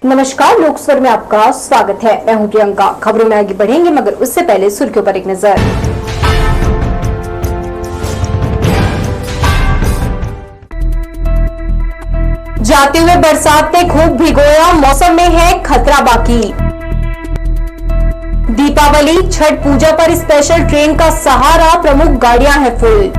नमस्कार, लोकस्वर में आपका स्वागत है। मैं हूं प्रियंका। खबरों में आगे बढ़ेंगे, मगर उससे पहले सुर्खियों पर एक नजर। जाते हुए बरसात ने खूब भिगोया, मौसम में है खतरा बाकी। दीपावली छठ पूजा पर स्पेशल ट्रेन का सहारा, प्रमुख गाड़ियां हैं फुल।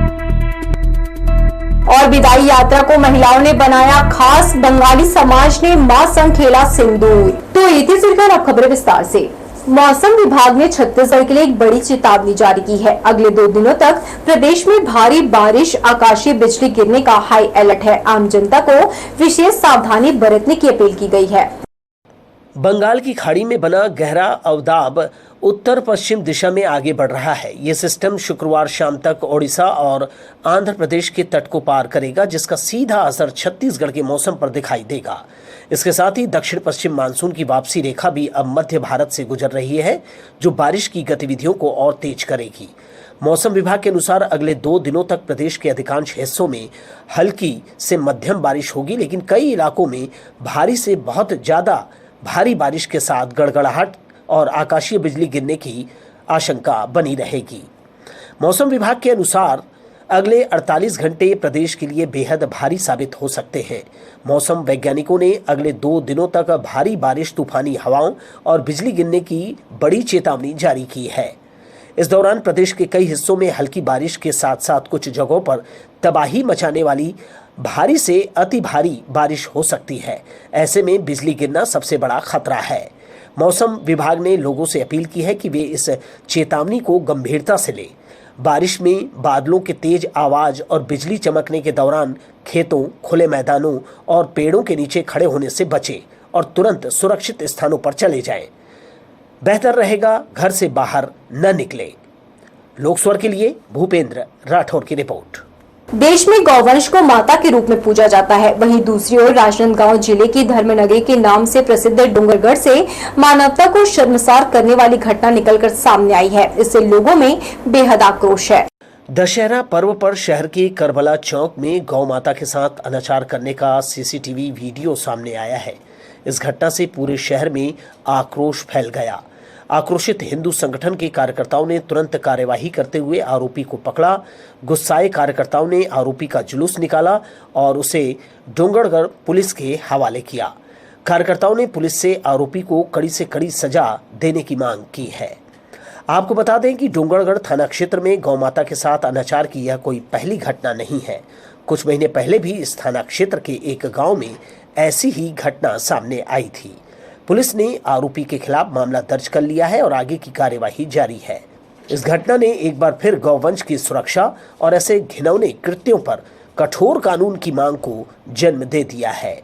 और विदाई यात्रा को महिलाओं ने बनाया खास, बंगाली समाज ने मां संग खेला सिंदूर। तो ये थी सुर्खियां, अब खबरें विस्तार से। मौसम विभाग ने छत्तीसगढ़ के लिए एक बड़ी चेतावनी जारी की है। अगले 2 दिनों तक प्रदेश में भारी बारिश, आकाशीय बिजली गिरने का हाई अलर्ट है। आम जनता को विशेष सावधानी बरतने की अपील की गई है। बंगाल की खाड़ी में बना गहरा अवदाब उत्तर पश्चिम दिशा में आगे बढ़ रहा है। ये सिस्टम शुक्रवार शाम तक ओडिशा और आंध्र प्रदेश के तट को पार करेगा, जिसका सीधा असर छत्तीसगढ़ के मौसम पर दिखाई देगा। इसके साथ ही दक्षिण पश्चिम मानसून की वापसी रेखा भी अब मध्य भारत से गुजर रही है, जो बारिश की गतिविधियों को और तेज करेगी। मौसम विभाग के अनुसार अगले 2 दिनों तक प्रदेश के अधिकांश हिस्सों में हल्की से मध्यम बारिश होगी, लेकिन कई इलाकों में भारी से बहुत ज्यादा भारी बारिश के साथ गड़गड़ाहट और आकाशीय बिजली गिरने की आशंका बनी रहेगी। मौसम विभाग के अनुसार अगले 48 घंटे प्रदेश के लिए बेहद भारी साबित हो सकते हैं। मौसम वैज्ञानिकों ने अगले 2 दिनों तक भारी बारिश, तूफानी हवाओं और बिजली गिरने की बड़ी चेतावनी जारी की है। इस दौरान प्रदेश के कई हिस्सों में हल्की बारिश के साथ साथ कुछ जगहों पर तबाही मचाने वाली भारी से अति भारी बारिश हो सकती है। ऐसे में बिजली गिरना सबसे बड़ा खतरा है। मौसम विभाग ने लोगों से अपील की है कि वे इस चेतावनी को गंभीरता से लें। बारिश में बादलों के तेज आवाज और बिजली चमकने के दौरान खेतों, खुले मैदानों और पेड़ों के नीचे खड़े होने से बचें और तुरंत सुरक्षित स्थानों पर चले जाएं। बेहतर रहेगा घर से बाहर न निकलें। लोकस्वर के लिए भूपेंद्र राठौर की रिपोर्ट। देश में गौवंश को माता के रूप में पूजा जाता है। वहीं दूसरी ओर राजनांदगांव जिले की धर्मनगरी के नाम से प्रसिद्ध डोंगरगढ़ से मानवता को शर्मसार करने वाली घटना निकलकर सामने आई है। इससे लोगों में बेहद आक्रोश है। दशहरा पर्व पर शहर के करबला चौक में गौ माता के साथ अनाचार करने का सीसीटीवी वीडियो सामने आया है। इस घटना से पूरे शहर में आक्रोश फैल गया। आक्रोशित हिंदू संगठन के कार्यकर्ताओं ने तुरंत कार्यवाही करते हुए आरोपी को पकड़ा। गुस्साए कार्यकर्ताओं ने आरोपी का जुलूस निकाला और उसे डोंगरगढ़ पुलिस के हवाले किया। कार्यकर्ताओं ने पुलिस से आरोपी को कड़ी से कड़ी सजा देने की मांग की है। आपको बता दें कि डोंगरगढ़ थाना क्षेत्र में गौ माता के साथ अनाचार की यह कोई पहली घटना नहीं है। कुछ महीने पहले भी इस थाना क्षेत्र के एक गांव में ऐसी ही घटना सामने आई थी। पुलिस ने आरोपी के खिलाफ मामला दर्ज कर लिया है और आगे की कार्यवाही जारी है। इस घटना ने एक बार फिर गौवंश की सुरक्षा और ऐसे घिनौने कृत्यों पर कठोर कानून की मांग को जन्म दे दिया है।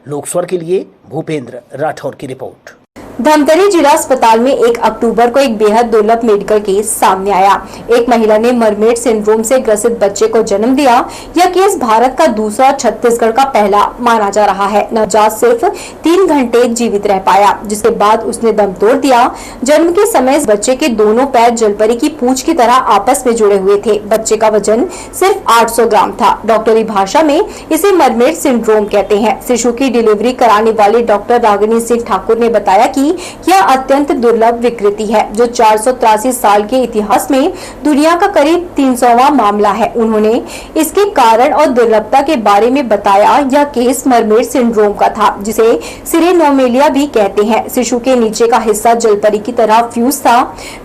लोकस्वर के लिए भूपेंद्र राठौर की रिपोर्ट। धमतरी जिला अस्पताल में 1 अक्टूबर को एक बेहद दुर्लभ मेडिकल केस सामने आया। एक महिला ने मरमेड सिंड्रोम से ग्रसित बच्चे को जन्म दिया। यह केस भारत का दूसरा, छत्तीसगढ़ का पहला माना जा रहा है। नवजात सिर्फ 3 घंटे जीवित रह पाया, जिसके बाद उसने दम तोड़ दिया। जन्म के समय इस बच्चे के दोनों पैर जलपरी की पूंछ की तरह आपस में जुड़े हुए थे। बच्चे का वजन सिर्फ 800 ग्राम था। डॉक्टरी भाषा में इसे मरमेड सिंड्रोम कहते हैं। शिशु की डिलीवरी कराने वाले डॉक्टर रागिनी सिंह ठाकुर ने बताया कि यह अत्यंत दुर्लभ विकृति है, जो 483 साल के इतिहास में दुनिया का करीब 300वां मामला है। उन्होंने इसके कारण और दुर्लभता के बारे में बताया। यह केस मरमेड सिंड्रोम का था, जिसे सिरेनोमेलिया भी कहते हैं। शिशु के नीचे का हिस्सा जलपरी की तरह फ्यूज था।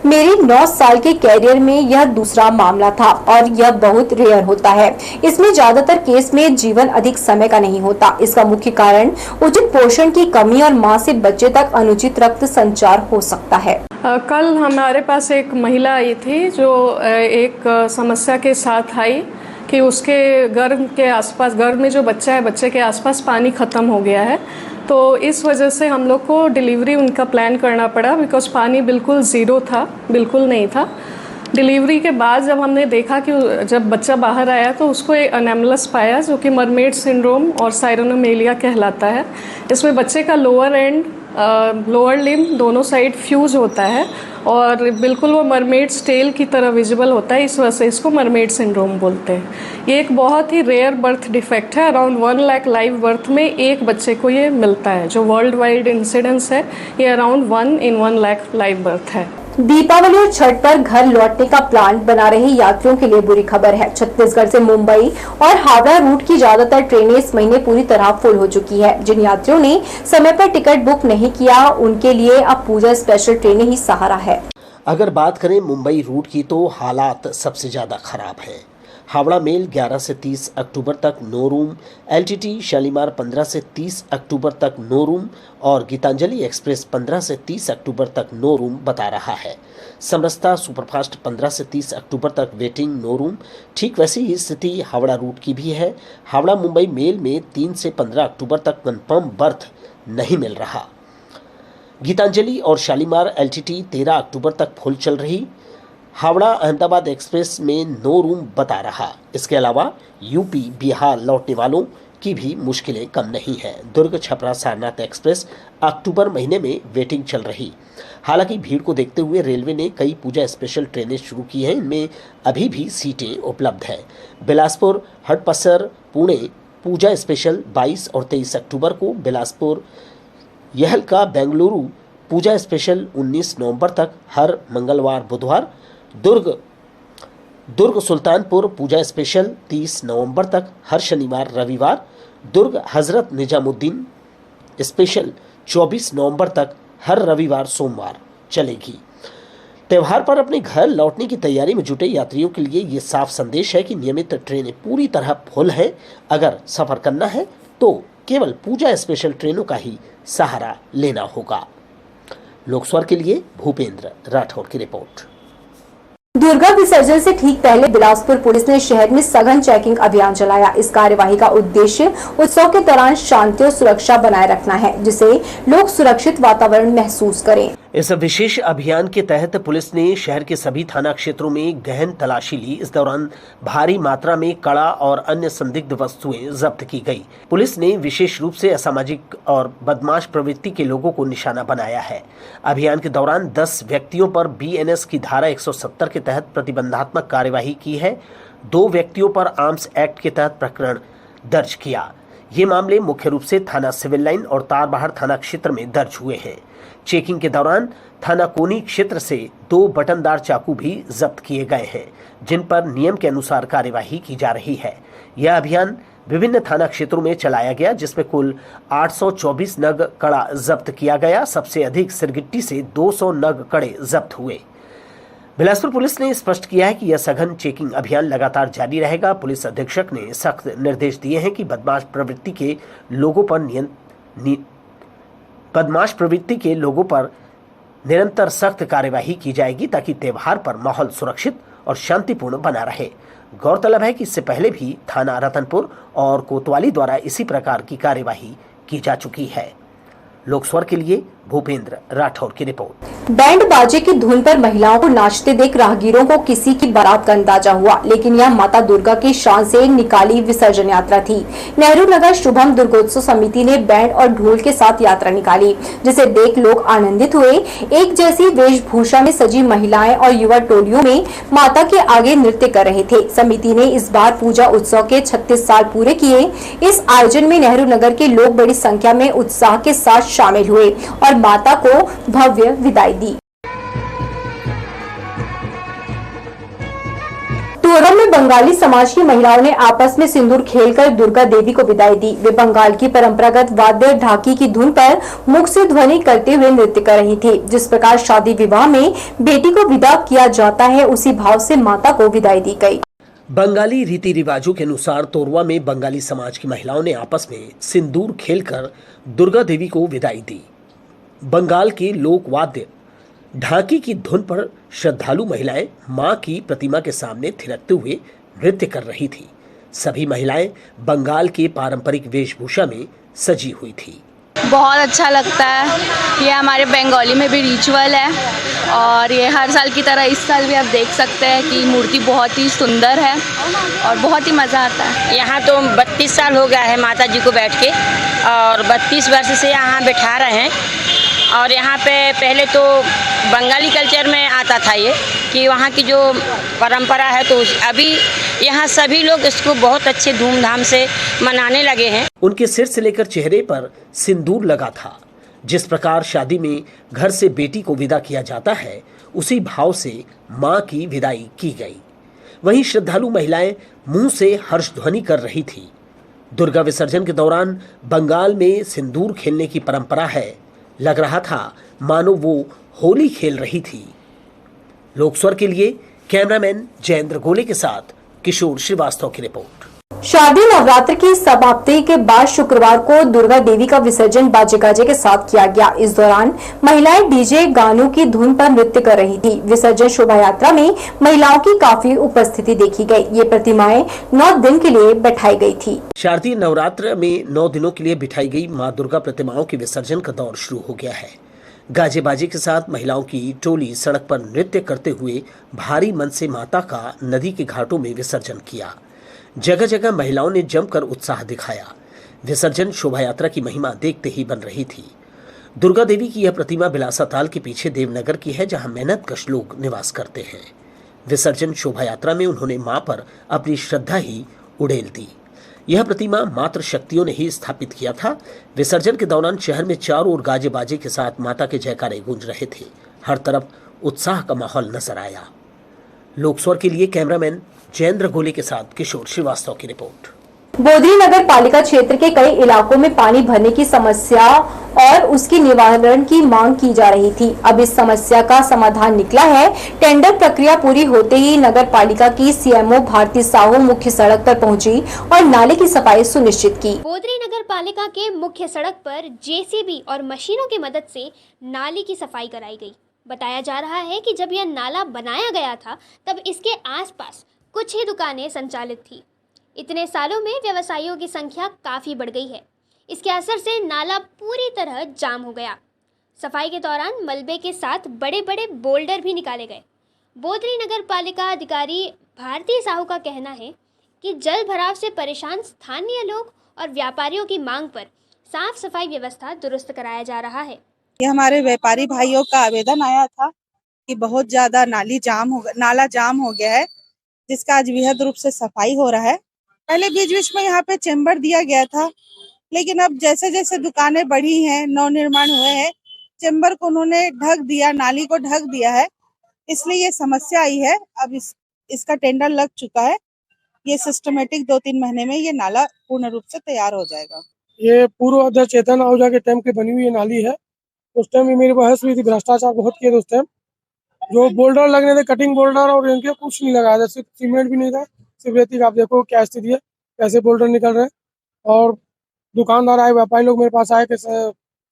मेरे 9 साल के कैरियर में यह दूसरा मामला था और यह बहुत रेयर होता है। इसमें ज्यादातर केस में जीवन अधिक समय का नहीं होता। इसका मुख्य कारण उचित पोषण की कमी और मां से बच्चे तक अनुचित रक्त संचार हो सकता है। कल हमारे पास एक महिला आई थी जो एक समस्या के साथ आई कि उसके गर्भ के आसपास, गर्भ में जो बच्चा है, बच्चे के आसपास पानी ख़त्म हो गया है। तो इस वजह से हम लोग को डिलीवरी उनका प्लान करना पड़ा, बिकॉज पानी बिल्कुल ज़ीरो था, बिल्कुल नहीं था। डिलीवरी के बाद जब हमने देखा कि जब बच्चा बाहर आया तो उसको एक अनेमलस पाया, जो कि मरमेड सिंड्रोम और साइरोनोमेलिया कहलाता है। इसमें बच्चे का लोअर एंड लोअर लिम्ब दोनों साइड फ्यूज होता है और बिल्कुल वो मरमेड्स टेल की तरह विजिबल होता है, इस वजह से इसको मरमेड सिंड्रोम बोलते हैं। ये एक बहुत ही रेयर बर्थ डिफेक्ट है। अराउंड 1 लाख लाइव बर्थ में एक बच्चे को ये मिलता है। जो वर्ल्ड वाइड इंसिडेंस है ये around 1 in 1 lakh live birth है। दीपावली और छठ पर घर लौटने का प्लान बना रहे यात्रियों के लिए बुरी खबर है। छत्तीसगढ़ से मुंबई और हावड़ा रूट की ज्यादातर ट्रेनें इस महीने पूरी तरह फुल हो चुकी है। जिन यात्रियों ने समय पर टिकट बुक नहीं किया उनके लिए अब पूजा स्पेशल ट्रेनें ही सहारा है। अगर बात करें मुंबई रूट की तो हालात सबसे ज़्यादा खराब हैं। हावड़ा मेल 11 से 30 अक्टूबर तक नो रूम, एलटीटी शालीमार 15 से 30 अक्टूबर तक नो रूम और गीतांजलि एक्सप्रेस 15 से 30 अक्टूबर तक नो रूम बता रहा है। समरसता सुपरफास्ट 15 से 30 अक्टूबर तक वेटिंग नो रूम। ठीक वैसी ही स्थिति हावड़ा रूट की भी है। हावड़ा मुंबई मेल में 3 से 15 अक्टूबर तक कन्फर्म बर्थ नहीं मिल रहा। गीतांजलि और शालीमार एलटीटी 13 अक्टूबर तक फुल चल रही। हावड़ा अहमदाबाद एक्सप्रेस में नो रूम बता रहा। इसके अलावा यूपी बिहार लौटने वालों की भी मुश्किलें कम नहीं है। दुर्ग छपरा सारनाथ एक्सप्रेस अक्टूबर महीने में वेटिंग चल रही। हालांकि भीड़ को देखते हुए रेलवे ने कई पूजा स्पेशल ट्रेनें शुरू की हैं। इनमें अभी भी सीटें उपलब्ध हैं। बिलासपुर हडपसर पुणे पूजा स्पेशल 22 और 23 अक्टूबर को, बिलासपुर यहलका बेंगलुरु पूजा स्पेशल 19 नवंबर तक हर मंगलवार बुधवार, दुर्ग सुल्तानपुर पूजा स्पेशल 30 नवंबर तक हर शनिवार रविवार, दुर्ग हजरत निजामुद्दीन स्पेशल 24 नवंबर तक हर रविवार सोमवार चलेगी। त्यौहार पर अपने घर लौटने की तैयारी में जुटे यात्रियों के लिए ये साफ संदेश है कि नियमित ट्रेनें पूरी तरह फुल हैं। अगर सफर करना है तो केवल पूजा स्पेशल ट्रेनों का ही सहारा लेना होगा। लोकस्वर के लिए भूपेंद्र राठौर की रिपोर्ट। दुर्गा विसर्जन से ठीक पहले बिलासपुर पुलिस ने शहर में सघन चेकिंग अभियान चलाया। इस कार्यवाही का उद्देश्य उत्सव के दौरान शांति और सुरक्षा बनाए रखना है, जिससे लोग सुरक्षित वातावरण महसूस करें। इस विशेष अभियान के तहत पुलिस ने शहर के सभी थाना क्षेत्रों में गहन तलाशी ली। इस दौरान भारी मात्रा में कड़ा और अन्य संदिग्ध वस्तुएं जब्त की गई। पुलिस ने विशेष रूप से असामाजिक और बदमाश प्रवृत्ति के लोगों को निशाना बनाया है। अभियान के दौरान 10 व्यक्तियों पर बीएनएस की धारा 170 के तहत प्रतिबंधात्मक कार्यवाही की है। 2 व्यक्तियों पर आर्म्स एक्ट के तहत प्रकरण दर्ज किया। ये मामले मुख्य रूप से थाना सिविल लाइन और तारबहार थाना क्षेत्र में दर्ज हुए हैं। चेकिंग के दौरान थाना कोनी क्षेत्र से 2 बटनदार चाकू भी जब्त किए गए हैं, जिन पर नियम के अनुसार कार्यवाही की जा रही है। यह अभियान विभिन्न थाना क्षेत्रों में चलाया गया, जिसमें कुल 824 नग कड़ा जब्त किया गया। सबसे अधिक सिरगिट्टी से 200 नग कड़े जब्त हुए। बिलासपुर पुलिस ने स्पष्ट किया है कि यह सघन चेकिंग अभियान लगातार जारी रहेगा। पुलिस अधीक्षक ने सख्त निर्देश दिए हैं कि बदमाश प्रवृत्ति के लोगों पर निरंतर सख्त कार्यवाही की जाएगी, ताकि त्यौहार पर माहौल सुरक्षित और शांतिपूर्ण बना रहे। गौरतलब है कि इससे पहले भी थाना रतनपुर और कोतवाली द्वारा इसी प्रकार की कार्यवाही की जा चुकी है। लोकस्वर के लिए भूपेंद्र राठौर की रिपोर्ट। बैंड बाजे की धुन पर महिलाओं को नाचते देख राहगीरों को किसी की बारात का अंदाजा हुआ, लेकिन यह माता दुर्गा की शान से निकाली विसर्जन यात्रा थी। नेहरू नगर शुभम दुर्गोत्सव समिति ने बैंड और ढोल के साथ यात्रा निकाली, जिसे देख लोग आनंदित हुए। एक जैसी वेशभूषा में सजी महिलाएं और युवा टोलियों में माता के आगे नृत्य कर रहे थे। समिति ने इस बार पूजा उत्सव के 36 साल पूरे किए। इस आयोजन में नेहरू नगर के लोग बड़ी संख्या में उत्साह के साथ शामिल हुए और माता को भव्य विदाई दी। तोरम में बंगाली समाज की महिलाओं ने आपस में सिंदूर खेलकर दुर्गा देवी को विदाई दी। वे बंगाल की परंपरागत वाद्य ढाकी की धुन पर मुख से ध्वनि करते हुए नृत्य कर रही थी। जिस प्रकार शादी विवाह में बेटी को विदा किया जाता है, उसी भाव से माता को विदाई दी गई। बंगाली रीति रिवाजों के अनुसार तोरवा में बंगाली समाज की महिलाओं ने आपस में सिंदूर खेलकर दुर्गा देवी को विदाई दी। बंगाल के लोक वाद्य ढाकी की धुन पर श्रद्धालु महिलाएं मां की प्रतिमा के सामने थिरकते हुए नृत्य कर रही थी। सभी महिलाएं बंगाल के पारंपरिक वेशभूषा में सजी हुई थी। बहुत अच्छा लगता है। ये हमारे बंगाली में भी रिचुअल है और ये हर साल की तरह इस साल भी आप देख सकते हैं कि मूर्ति बहुत ही सुंदर है और बहुत ही मज़ा आता है। यहाँ तो 32 साल हो गया है माता जी को बैठ के और 32 वर्ष से यहाँ बैठा रहे हैं और यहाँ पे पहले तो बंगाली कल्चर में आता था ये कि वहाँ की जो परंपरा है, तो अभी यहाँ सभी लोग इसको बहुत अच्छे धूमधाम से मनाने लगे हैं। उनके सिर से लेकर चेहरे पर सिंदूर लगा था। जिस प्रकार शादी में घर से बेटी को विदा किया जाता है, उसी भाव से मां की विदाई की गई। वहीं श्रद्धालु महिलाएं मुंह से हर्ष ध्वनि कर रही थी। दुर्गा विसर्जन के दौरान बंगाल में सिंदूर खेलने की परंपरा है। लग रहा था मानो वो होली खेल रही थी। लोकस्वर के लिए कैमरामैन जयेंद्र गोले के साथ किशोर श्रीवास्तव की रिपोर्ट। शारदीय नवरात्र की समाप्ति के बाद शुक्रवार को दुर्गा देवी का विसर्जन बाजे गाजे के साथ किया गया। इस दौरान महिलाएं डीजे गानों की धुन पर नृत्य कर रही थी। विसर्जन शोभा यात्रा में महिलाओं की काफी उपस्थिति देखी गई। ये प्रतिमाएं 9 दिन के लिए बैठाई गई थी। शारदीय नवरात्र में 9 दिनों के लिए बिठाई गई मां दुर्गा प्रतिमाओं के विसर्जन का दौर शुरू हो गया है। गाजे बाजे के साथ महिलाओं की टोली सड़क पर नृत्य करते हुए भारी मन से माता का नदी के घाटों में विसर्जन किया। जगह जगह महिलाओं ने जमकर उत्साह दिखाया। विसर्जन शोभा यात्रा की महिमा देखते ही बन रही थी। दुर्गा देवी की यह प्रतिमा बिलासा ताल के पीछे देवनगर की है, जहां मेहनतकश लोग निवास करते हैं। विसर्जन शोभा यात्रा में उन्होंने मां पर अपनी श्रद्धा ही उड़ेल दी। यह प्रतिमा मातृ शक्तियों ने ही स्थापित किया था। विसर्जन के दौरान शहर में चारों ओर गाजे बाजे के साथ माता के जयकारे गूंज रहे थे। हर तरफ उत्साह का माहौल नजर आया। लोकस्वर के लिए कैमरामैन जयेंद्र गोले के साथ किशोर श्रीवास्तव की रिपोर्ट। बोदरी नगर पालिका क्षेत्र के कई इलाकों में पानी भरने की समस्या और उसकी निवारण की मांग की जा रही थी। अब इस समस्या का समाधान निकला है। टेंडर प्रक्रिया पूरी होते ही नगर पालिका की सीएमओ भारती साहू मुख्य सड़क पर पहुंची और नाले की सफाई सुनिश्चित की। बोदरी नगर पालिका के मुख्य सड़क पर जेसीबी और मशीनों की मदद से नाले की सफाई कराई गई। बताया जा रहा है कि जब यह नाला बनाया गया था तब इसके आसपास कुछ ही दुकानें संचालित थी। इतने सालों में व्यवसायियों की संख्या काफ़ी बढ़ गई है। इसके असर से नाला पूरी तरह जाम हो गया। सफाई के दौरान मलबे के साथ बड़े बड़े बोल्डर भी निकाले गए। बोदरी नगर पालिका अधिकारी भारती साहू का कहना है कि जल भराव से परेशान स्थानीय लोग और व्यापारियों की मांग पर साफ सफाई व्यवस्था दुरुस्त कराया जा रहा है। ये हमारे व्यापारी भाइयों का आवेदन आया था कि बहुत ज्यादा नाला जाम हो गया है, जिसका आज वृहद रूप से सफाई हो रहा है। पहले बीच बीच में यहाँ पे चेम्बर दिया गया था, लेकिन अब जैसे जैसे दुकानें बढ़ी हैं, नव निर्माण हुए हैं, चेम्बर को उन्होंने ढक दिया, नाली को ढक दिया है, इसलिए ये समस्या आई है। अब इसका टेंडर लग चुका है। ये सिस्टमेटिक 2-3 महीने में ये नाला पूर्ण रूप से तैयार हो जाएगा। ये पूर्व अध्यक्ष चेतन आहूजा के टाइम की बनी हुई नाली है। उस टाइम भी मेरी बहस हुई थी, भ्रष्टाचार बहुत किए थे उस टाइम। जो बोल्डर लगने थे, कटिंग बोल्डर, और इनके कुछ नहीं लगाया था, सिर्फ सीमेंट भी नहीं था, सिर्फ रेती का। आप देखो क्या स्थिति है, कैसे बोल्डर निकल रहे हैं। और दुकानदार आए, व्यापारी लोग मेरे पास आए कि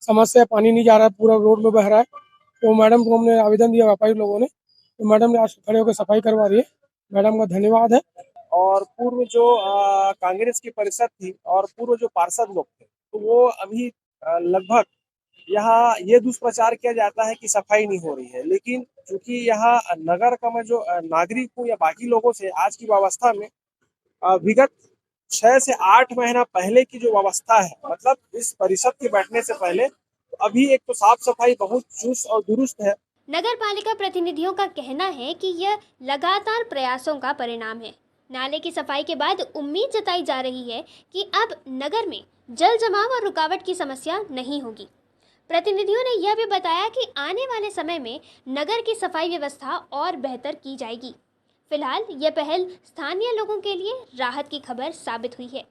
समस्या, पानी नहीं जा रहा है, पूरा रोड में बह रहा है। तो मैडम को हमने आवेदन दिया, व्यापारी लोगों ने, तो मैडम ने आज खड़े होकर सफाई करवा रही है। मैडम का धन्यवाद है। और पूर्व जो कांग्रेस की परिषद थी और पूर्व जो पार्षद लोग थे, तो वो अभी लगभग यहाँ ये दुष्प्रचार किया जाता है कि सफाई नहीं हो रही है। लेकिन चूंकि यहाँ नगर का मैं जो नागरिक हूँ या बाकी लोगों से आज की व्यवस्था में विगत 6 से 8 महीना पहले की जो व्यवस्था है, मतलब इस परिषद के बैठने से पहले, तो अभी एक तो साफ सफाई बहुत चुस्त और दुरुस्त है। नगर पालिका प्रतिनिधियों का कहना है कि यह लगातार प्रयासों का परिणाम है। नाले की सफाई के बाद उम्मीद जताई जा रही है कि अब नगर में जल जमाव और रुकावट की समस्या नहीं होगी। प्रतिनिधियों ने यह भी बताया कि आने वाले समय में नगर की सफाई व्यवस्था और बेहतर की जाएगी। फिलहाल यह पहल स्थानीय लोगों के लिए राहत की खबर साबित हुई है,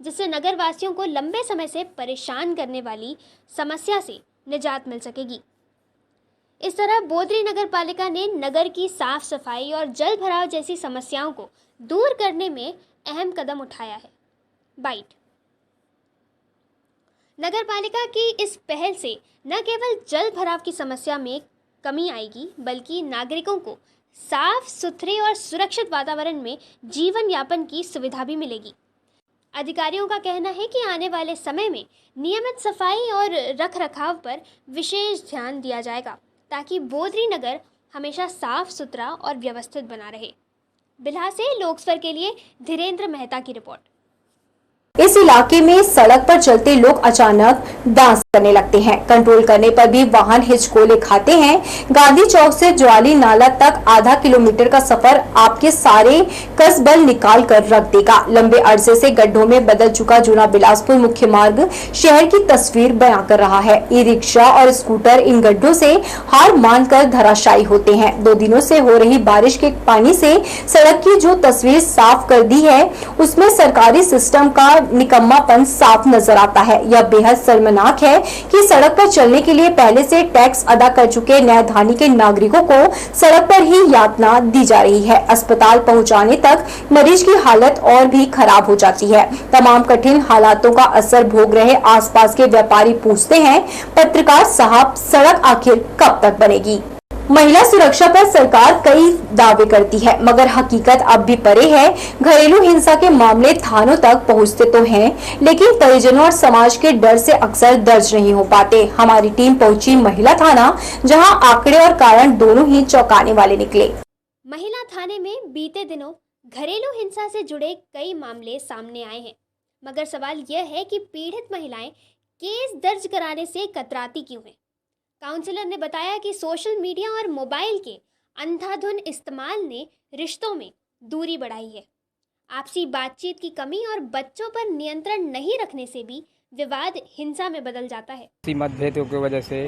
जिससे नगर वासियों को लंबे समय से परेशान करने वाली समस्या से निजात मिल सकेगी। इस तरह बोदरी नगर पालिका ने नगर की साफ सफाई और जल भराव जैसी समस्याओं को दूर करने में अहम कदम उठाया है। बाइट। नगर पालिका की इस पहल से न केवल जल भराव की समस्या में कमी आएगी, बल्कि नागरिकों को साफ सुथरे और सुरक्षित वातावरण में जीवन यापन की सुविधा भी मिलेगी। अधिकारियों का कहना है कि आने वाले समय में नियमित सफाई और रखरखाव पर विशेष ध्यान दिया जाएगा, ताकि बोदरी नगर हमेशा साफ सुथरा और व्यवस्थित बना रहे। बिल्हा से लोकस्वर के लिए धीरेन्द्र मेहता की रिपोर्ट। इस इलाके में सड़क पर चलते लोग अचानक डांस करने लगते हैं। कंट्रोल करने पर भी वाहन हिचकोले खाते हैं। गांधी चौक से ज्वाली नाला तक आधा किलोमीटर का सफर आपके सारे कसबल निकाल कर रख देगा। लंबे अरसे से गड्ढों में बदल चुका जूना बिलासपुर मुख्य मार्ग शहर की तस्वीर बयां कर रहा है। ई रिक्शा और स्कूटर इन गड्ढों से हार मानकर धराशायी होते हैं। 2 दिनों से हो रही बारिश के पानी से सड़क की जो तस्वीर साफ कर दी है, उसमें सरकारी सिस्टम का निकम्मापन साफ नजर आता है। यह बेहद शर्मनाक है कि सड़क पर चलने के लिए पहले से टैक्स अदा कर चुके न्यायधानी के नागरिकों को सड़क पर ही यातना दी जा रही है। अस्पताल पहुंचाने तक मरीज की हालत और भी खराब हो जाती है। तमाम कठिन हालातों का असर भोग रहे आसपास के व्यापारी पूछते हैं, पत्रकार साहब, सड़क आखिर कब तक बनेगी? महिला सुरक्षा पर सरकार कई दावे करती है, मगर हकीकत अब भी परे है। घरेलू हिंसा के मामले थानों तक पहुंचते तो हैं, लेकिन परिजनों और समाज के डर से अक्सर दर्ज नहीं हो पाते। हमारी टीम पहुंची महिला थाना, जहां आंकड़े और कारण दोनों ही चौंकाने वाले निकले। महिला थाने में बीते दिनों घरेलू हिंसा से जुड़े कई मामले सामने आए हैं, मगर सवाल यह है कि पीड़ित महिलाएं केस दर्ज कराने से कतराती क्यों हैं? काउंसलर ने बताया कि सोशल मीडिया और मोबाइल के अंधाधुंध इस्तेमाल ने रिश्तों में दूरी बढ़ाई है। आपसी बातचीत की कमी और बच्चों पर नियंत्रण नहीं रखने से भी विवाद हिंसा में बदल जाता है। इसी मतभेदों की वजह से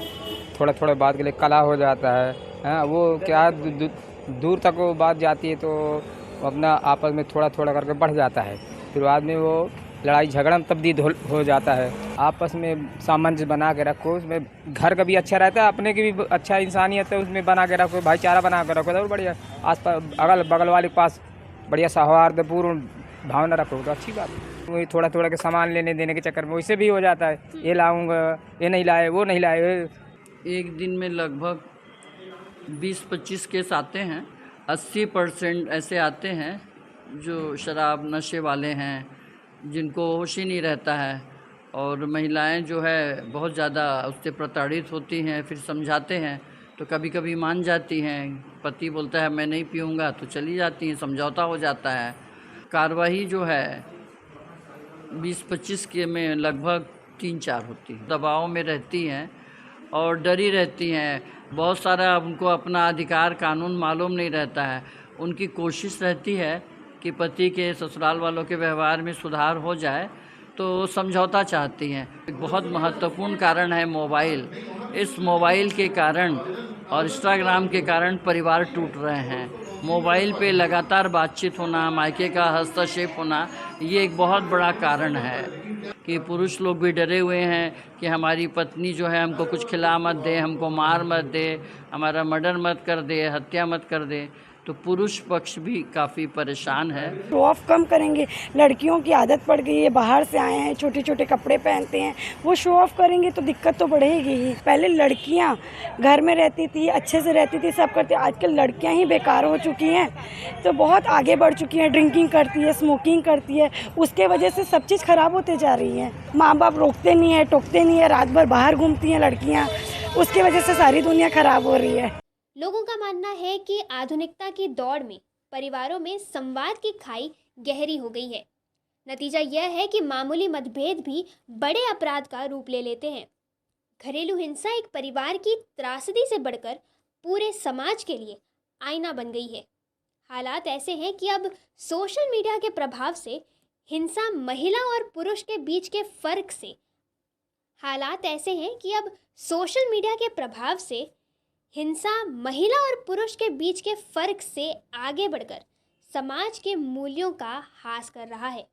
थोड़ा बात के लिए कला हो जाता है। वो क्या दूर तक वो बात जाती है तो अपना आपस में थोड़ा करके बढ़ जाता है। फिर बाद में वो लड़ाई झगड़ा में तब्दील हो जाता है। आपस में सामंजस्य बना के रखो, उसमें घर का भी अच्छा रहता है, अपने की भी अच्छा इंसानियत है, उसमें बना के रखो, भाईचारा बना के रखो तो बढ़िया। आसपास अगल बगल वाले के पास बढ़िया सौहार्दपूर्ण भावना रखो तो अच्छी बात है। वही थोड़ा के सामान लेने देने के चक्कर में वैसे भी हो जाता है, ये लाऊंगा, ये नहीं लाए, वो नहीं लाए। एक दिन में लगभग 20-25 केस आते हैं। 80% ऐसे आते हैं जो शराब नशे वाले हैं, जिनको होश ही नहीं रहता है, और महिलाएं जो है बहुत ज़्यादा उससे प्रताड़ित होती हैं। फिर समझाते हैं तो कभी कभी मान जाती हैं। पति बोलता है मैं नहीं पीऊँगा तो चली जाती हैं, समझौता हो जाता है। कार्रवाई जो है 20-25 के में लगभग 3-4 होती है। दबाव में रहती हैं और डरी रहती हैं। बहुत सारा उनको अपना अधिकार कानून मालूम नहीं रहता है। उनकी कोशिश रहती है कि पति के ससुराल वालों के व्यवहार में सुधार हो जाए, तो समझौता चाहती हैं। एक बहुत महत्वपूर्ण कारण है मोबाइल। इस मोबाइल के कारण और इंस्टाग्राम के कारण परिवार टूट रहे हैं। मोबाइल पे लगातार बातचीत होना, मायके का हस्तक्षेप होना, ये एक बहुत बड़ा कारण है कि पुरुष लोग भी डरे हुए हैं कि हमारी पत्नी जो है हमको कुछ खिला मत दे, हमको मार मत दे, हमारा मर्डर मत कर दे, हत्या मत कर दे। तो पुरुष पक्ष भी काफ़ी परेशान है। शो ऑफ कम करेंगे। लड़कियों की आदत पड़ गई है, बाहर से आए हैं, छोटे कपड़े पहनते हैं, वो शो ऑफ करेंगे तो दिक्कत तो बढ़ेगी ही। पहले लड़कियां घर में रहती थी, अच्छे से रहती थी, सब करती। आजकल लड़कियां ही बेकार हो चुकी हैं, तो बहुत आगे बढ़ चुकी हैं। ड्रिंकिंग करती है, स्मोकिंग करती है, उसके वजह से सब चीज़ ख़राब होते जा रही है। माँ बाप रोकते नहीं है, टोकते नहीं है, रात भर बाहर घूमती हैं लड़कियाँ, उसकी वजह से सारी दुनिया ख़राब हो रही है। लोगों का मानना है कि आधुनिकता की दौड़ में परिवारों में संवाद की खाई गहरी हो गई है। नतीजा यह है कि मामूली मतभेद भी बड़े अपराध का रूप ले लेते हैं। घरेलू हिंसा एक परिवार की त्रासदी से बढ़कर पूरे समाज के लिए आईना बन गई है। हालात ऐसे हैं कि अब सोशल मीडिया के प्रभाव से हिंसा महिला और पुरुष के बीच के फर्क से हिंसा महिला और पुरुष के बीच के फर्क से आगे बढ़कर समाज के मूल्यों का ह्रास कर रहा है।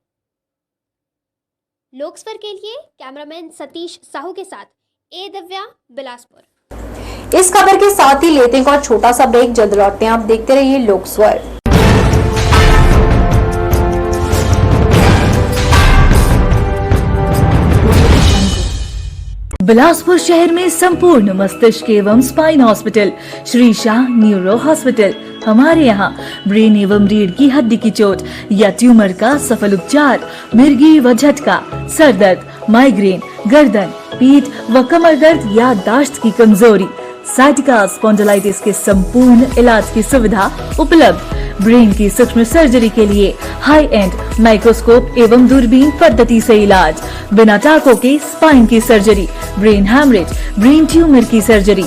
लोकस्वर के लिए कैमरामैन सतीश साहू के साथ ए दिव्या, बिलासपुर। इस खबर के साथ ही लेते हैं और छोटा सा ब्रेक, जल्द लौटते हैं। आप देखते रहिए लोकस्वर। बिलासपुर शहर में संपूर्ण मस्तिष्क एवं spine hospital Shri Shah neuro hospital. हमारे यहाँ ब्रेन एवं रीढ़ की हड्डी की चोट या ट्यूमर का सफल उपचार, मिर्गी व झटका, सर दर्द, माइग्रेन, गर्दन, पीठ व कमर दर्द, याददाश्त की कमजोरी, साइटिका स्पॉन्डिलाइटिस के संपूर्ण इलाज की सुविधा उपलब्ध। ब्रेन की सूक्ष्म सर्जरी के लिए हाई एंड माइक्रोस्कोप एवं दूरबीन पद्धति से इलाज, बिना टाँकों के स्पाइन की surgery, brain haemorrhage, brain tumour की सर्जरी,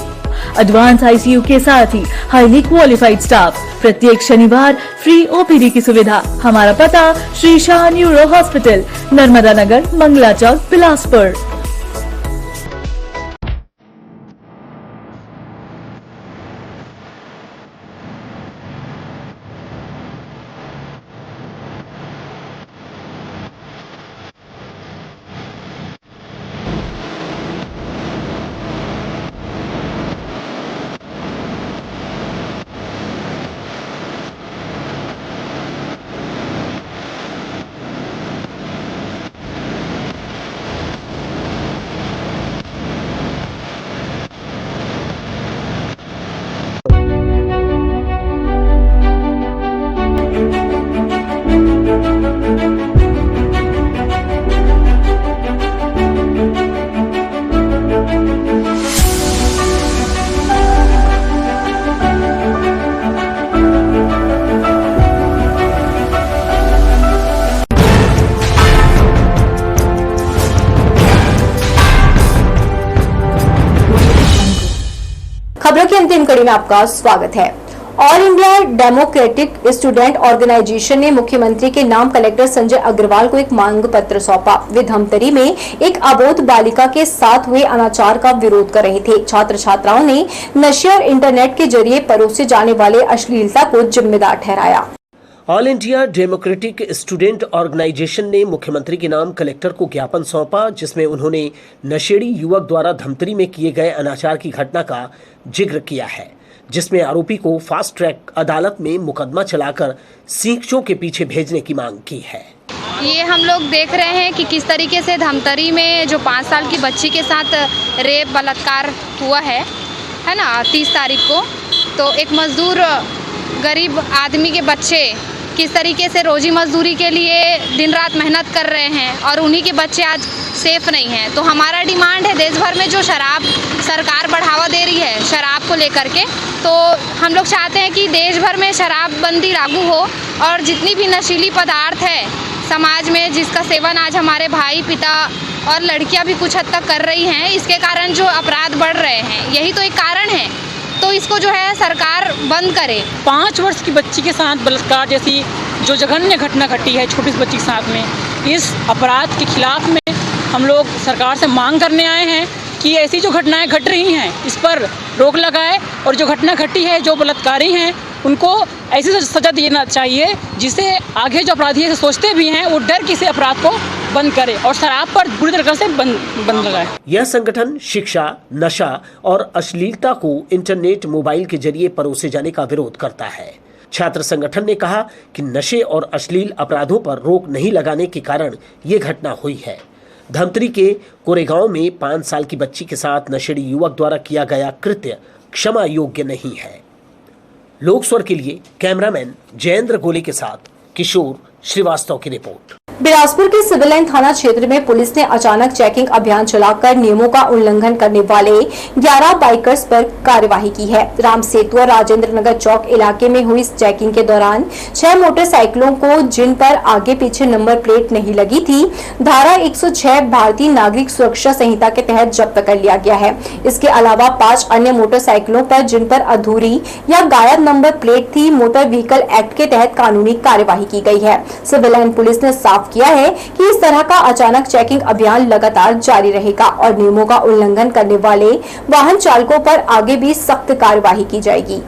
एडवांस आईसीयू के साथ ही हाईली क्वालिफाइड स्टाफ। प्रत्येक शनिवार फ्री ओपीडी की सुविधा। हमारा पता श्री शाह न्यूरो हॉस्पिटल, नर्मदा नगर, मंगला चौक, बिलासपुर। खबरों की अंतिम कड़ी में आपका स्वागत है। All India democratic student organisation ने मुख्यमंत्री के नाम कलेक्टर संजय अग्रवाल को एक मांग पत्र सौंपा। वे धमतरी में एक अबोध बालिका के साथ हुए अनाचार का विरोध कर रहे थे। छात्र छात्राओं ने नशे और इंटरनेट के जरिए परोसे जाने वाले अश्लीलता को जिम्मेदार ठहराया। All India democratic student organisation ने मुख्यमंत्री के नाम कलेक्टर को ज्ञापन सौंपा, जिसमें उन्होंने नशेड़ी युवक द्वारा धमतरी में किए गए अनाचार की घटना का जिक्र किया है, जिसमें आरोपी को फास्ट ट्रैक अदालत में मुकदमा चलाकर सींचों के पीछे भेजने की मांग की है। ये हम लोग देख रहे हैं कि किस तरीके से धमतरी में जो 5 साल की बच्ची के साथ रेप बलात्कार हुआ है ना 30 तारीख को, तो एक मजदूर गरीब आदमी के बच्चे किस तरीके से रोजी मजदूरी के लिए दिन रात मेहनत कर रहे हैं और उन्हीं के बच्चे आज सेफ नहीं हैं। तो हमारा डिमांड है, देश भर में जो शराब सरकार बढ़ावा दे रही है शराब को लेकर के, तो हम लोग चाहते हैं कि देश भर में शराबबंदी लागू हो और जितनी भी नशीली पदार्थ है समाज में जिसका सेवन आज हमारे भाई पिता और लड़कियां भी कुछ हद तक कर रही हैं, इसके कारण जो अपराध बढ़ रहे हैं, यही तो एक कारण है। तो इसको जो है सरकार बंद करे। 5 वर्ष की बच्ची के साथ बलात्कार जैसी जो जघन्य घटना घटी है छोटी सी बच्ची के साथ में, इस अपराध के खिलाफ में हम लोग सरकार से मांग करने आए हैं कि ऐसी जो घटनाएं घट रही हैं इस पर रोक लगाए और जो घटना घटी है जो बलात्कारी हैं उनको ऐसी सजा देना चाहिए जिससे आगे जो अपराधी है सोचते भी हैं वो डर किसी अपराध को बंद करे और शराब पर बुरी तरह से बंद लगाए। यह संगठन शिक्षा, नशा और अश्लीलता को इंटरनेट मोबाइल के जरिए परोसे जाने का विरोध करता है। छात्र संगठन ने कहा कि नशे और अश्लील अपराधों पर रोक नहीं लगाने के कारण ये घटना हुई है। धमतरी के कोरेगांव में 5 साल की बच्ची के साथ नशेड़ी युवक द्वारा किया गया कृत्य क्षमा योग्य नहीं है। लोक स्वर के लिए कैमरामैन जयेंद्र गोले के साथ किशोर श्रीवास्तव की रिपोर्ट। बिलासपुर के सिविल लाइन थाना क्षेत्र में पुलिस ने अचानक चेकिंग अभियान चलाकर नियमों का उल्लंघन करने वाले 11 बाइकर्स पर कार्यवाही की है। राम सेतु और राजेंद्र नगर चौक इलाके में हुई इस चेकिंग के दौरान 6 मोटरसाइकिलों को जिन पर आगे पीछे नंबर प्लेट नहीं लगी थी, धारा 106 भारतीय नागरिक सुरक्षा संहिता के तहत जब्त कर लिया गया है। इसके अलावा 5 अन्य मोटरसाइकिलों पर जिन पर अधूरी या गायब नंबर प्लेट थी, मोटर व्हीकल एक्ट के तहत कानूनी कार्यवाही की गई है। सिविल लाइन पुलिस ने साफ किया है कि इस तरह का अचानक चेकिंग अभियान लगातार जारी रहेगा और नियमों का उल्लंघन करने वाले वाहन चालकों पर आगे भी सख्त कार्यवाही की जाएगी।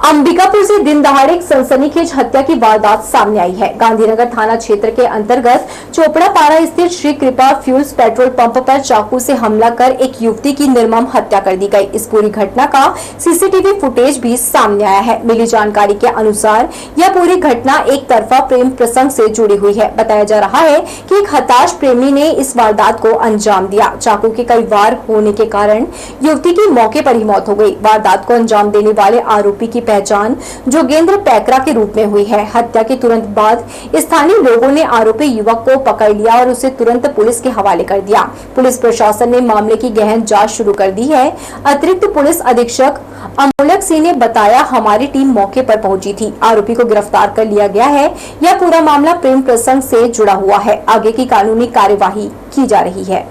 अंबिकापुर से दिन दहाड़े एक सनसनीखेज हत्या की वारदात सामने आई है। गांधीनगर थाना क्षेत्र के अंतर्गत चोपड़ापाड़ा स्थित श्री कृपा फ्यूल्स पेट्रोल पंप पर चाकू से हमला कर एक युवती की निर्मम हत्या कर दी गई। इस पूरी घटना का सीसीटीवी फुटेज भी सामने आया है। मिली जानकारी के अनुसार यह पूरी घटना एक तरफा प्रेम प्रसंग से जुड़ी हुई है। बताया जा रहा है कि एक हताश प्रेमी ने इस वारदात को अंजाम दिया। चाकू के कई वार होने के कारण युवती की मौके पर ही मौत हो गई। वारदात को अंजाम देने वाले आरोपी की पहचान जोगेंद्र पैकरा के रूप में हुई है। हत्या के तुरंत बाद स्थानीय लोगों ने आरोपी युवक को पकड़ लिया और उसे तुरंत पुलिस के हवाले कर दिया। पुलिस प्रशासन ने मामले की गहन जांच शुरू कर दी है। अतिरिक्त पुलिस अधीक्षक अमोलक सिंह ने बताया, हमारी टीम मौके पर पहुंची थी, आरोपी को गिरफ्तार कर लिया गया है। यह पूरा मामला प्रेम प्रसंग से जुड़ा हुआ है। आगे की कानूनी कार्यवाही की जा रही है।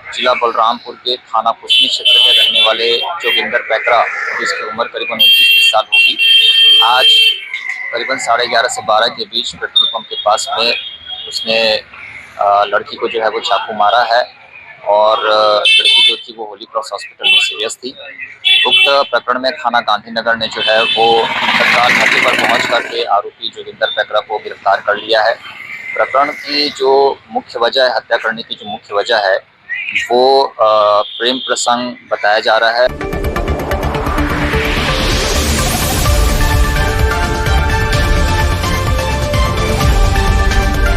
जिला बलरामपुर के थाना पुसनी क्षेत्र के रहने वाले जोगिंदर पैकरा, जिसकी उम्र करीबन 29 साल होगी, आज करीबन 11:30 से 12 के बीच पेट्रोल पंप के पास में उसने लड़की को जो है वो चाकू मारा है और लड़की जो थी वो होली क्रॉस हॉस्पिटल में सीरियस थी। उक्त प्रकरण में थाना गांधीनगर ने जो है वो तत्काल मौके पर पहुंच करके आरोपी जोगिंदर पैकरा को गिरफ्तार कर लिया है। प्रकरण की जो मुख्य वजह है, हत्या करने की जो मुख्य वजह है, वो प्रेम प्रसंग बताया जा रहा है।